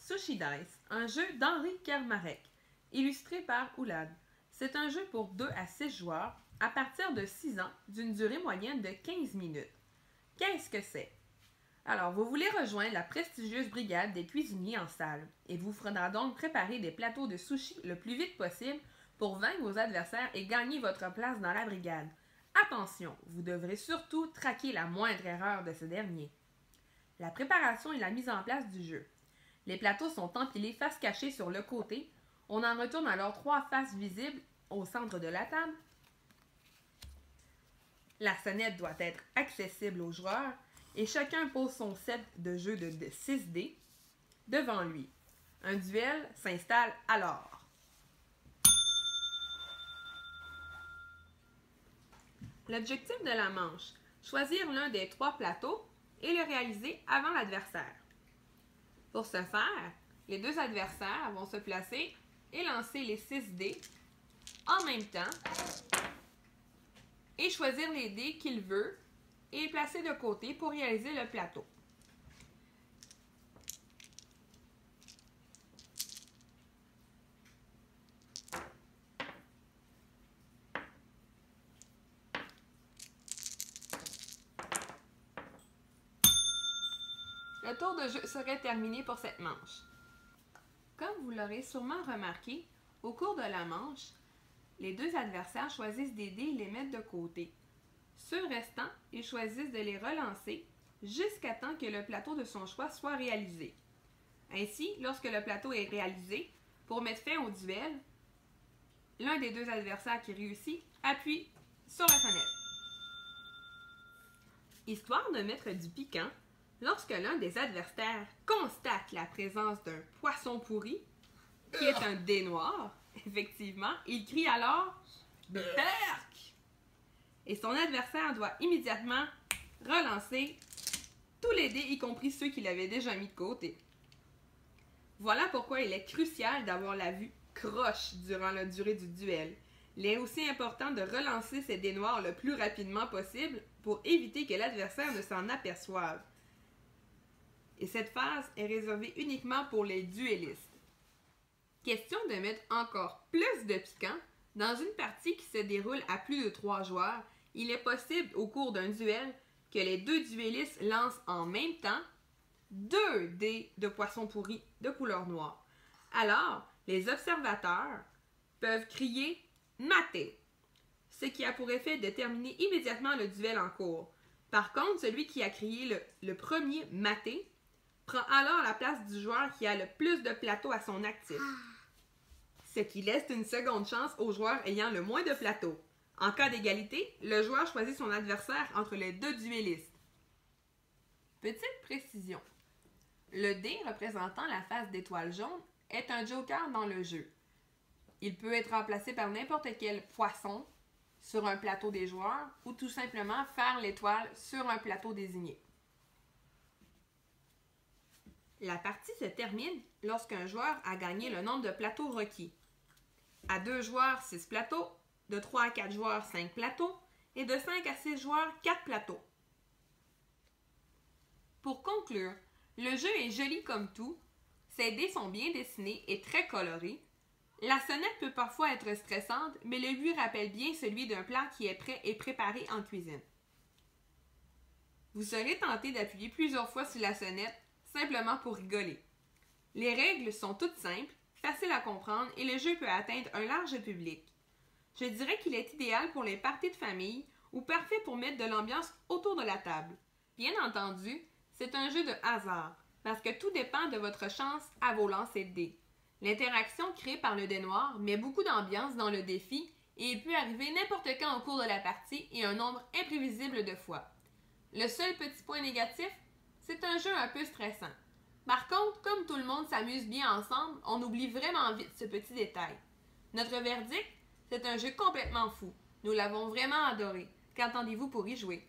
Sushi Dice, un jeu d'Henri Kermarek, illustré par Oulad. C'est un jeu pour 2 à 6 joueurs, à partir de 6 ans, d'une durée moyenne de 15 minutes. Qu'est-ce que c'est? Alors, vous voulez rejoindre la prestigieuse brigade des cuisiniers en salle, et vous faudra donc préparer des plateaux de sushi le plus vite possible pour vaincre vos adversaires et gagner votre place dans la brigade. Attention, vous devrez surtout traquer la moindre erreur de ce dernier. La préparation et la mise en place du jeu. Les plateaux sont empilés face cachée sur le côté. On en retourne alors 3 faces visibles au centre de la table. La sonnette doit être accessible aux joueurs et chacun pose son set de jeu de 6 dés devant lui. Un duel s'installe alors. L'objectif de la manche, choisir l'un des 3 plateaux et le réaliser avant l'adversaire. Pour ce faire, les 2 adversaires vont se placer et lancer les 6 dés en même temps et choisir les dés qu'il veut et les placer de côté pour réaliser le plateau. Le tour de jeu serait terminé pour cette manche. Comme vous l'aurez sûrement remarqué, au cours de la manche, les 2 adversaires choisissent des dés et les mettent de côté. Ceux restants, ils choisissent de les relancer jusqu'à temps que le plateau de son choix soit réalisé. Ainsi, lorsque le plateau est réalisé, pour mettre fin au duel, l'un des 2 adversaires qui réussit appuie sur la sonnette. Histoire de mettre du piquant, lorsque l'un des adversaires constate la présence d'un poisson pourri, qui est un dé noir, effectivement, il crie alors « Berk !» et son adversaire doit immédiatement relancer tous les dés, y compris ceux qu'il avait déjà mis de côté. Voilà pourquoi il est crucial d'avoir la vue croche durant la durée du duel. Il est aussi important de relancer ces dés noirs le plus rapidement possible pour éviter que l'adversaire ne s'en aperçoive. Et cette phase est réservée uniquement pour les duellistes. Question de mettre encore plus de piquant, dans une partie qui se déroule à plus de 3 joueurs, il est possible au cours d'un duel que les 2 duellistes lancent en même temps 2 dés de poisson pourri de couleur noire. Alors, les observateurs peuvent crier « Maté », ce qui a pour effet de terminer immédiatement le duel en cours. Par contre, celui qui a crié le premier « Maté » prend alors la place du joueur qui a le plus de plateaux à son actif, ce qui laisse une seconde chance au joueur ayant le moins de plateaux. En cas d'égalité, le joueur choisit son adversaire entre les 2 duellistes. Petite précision. Le dé représentant la face d'étoile jaune est un joker dans le jeu. Il peut être remplacé par n'importe quel poisson sur un plateau des joueurs ou tout simplement faire l'étoile sur un plateau désigné. La partie se termine lorsqu'un joueur a gagné le nombre de plateaux requis. À 2 joueurs, 6 plateaux, de 3 à 4 joueurs, 5 plateaux, et de 5 à 6 joueurs, 4 plateaux. Pour conclure, le jeu est joli comme tout, ses dés sont bien dessinés et très colorés. La sonnette peut parfois être stressante, mais le but rappelle bien celui d'un plat qui est prêt et préparé en cuisine. Vous serez tenté d'appuyer plusieurs fois sur la sonnette, simplement pour rigoler. Les règles sont toutes simples, faciles à comprendre et le jeu peut atteindre un large public. Je dirais qu'il est idéal pour les parties de famille ou parfait pour mettre de l'ambiance autour de la table. Bien entendu, c'est un jeu de hasard, parce que tout dépend de votre chance à vos lancers de dés. L'interaction créée par le dé noir met beaucoup d'ambiance dans le défi et il peut arriver n'importe quand au cours de la partie et un nombre imprévisible de fois. Le seul petit point négatif, c'est un jeu un peu stressant. Par contre, comme tout le monde s'amuse bien ensemble, on oublie vraiment vite ce petit détail. Notre verdict, c'est un jeu complètement fou. Nous l'avons vraiment adoré. Qu'entendez-vous pour y jouer?